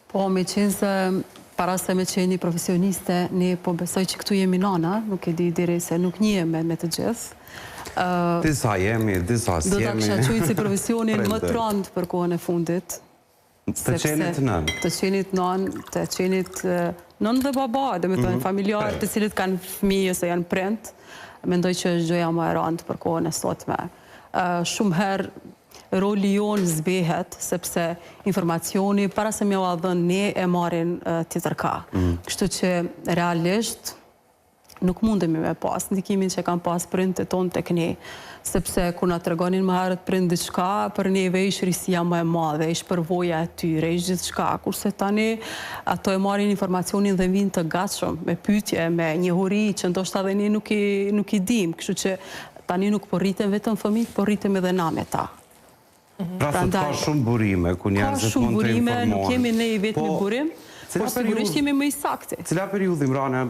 Po, me qenë se para se me qeni profesioniste, ne po besoj që këtu jemi nana, nuk e di diri se nuk njeme me të gjithë. Disa jemi, disa s'jemi. Do të kisha qujtë si profesionin më të rëndë për kohën e fundit. Të qenit nën. Të qenit nën, të qenit nën dhe baba, dhe me thënë familjarë të cilit kanë fëmijë ose janë prind, mendoj që është gjëja më e rëndë për kohën e sotme. Shumë herë roli jonë zbehet, sepse informacioni, para se mja dhënë ne e marrin tjetër ka. Kështu që realisht nuk mundemi me pas ndikimin që kanë pas prindët tonë tek ne, sepse kur na tregonin më herët prind diçka, për neve ish risia më e madhe, ish përvoja e tyre, ish gjithçka, kurse tani ato e marrin informacionin dhe vinë të gatshëm, me pyetje, me njohuri që ndoshta edhe ne nuk i dim, kështu që tani nuk po rriten vetëm fëmijët, po rritem edhe na me ta. Pra se ka shumë burime, ku njerëzit mund të informohen. Nuk jemi ne i vetëm burim, por sigurisht jemi më i saktë. Cila periudhë, Imrane,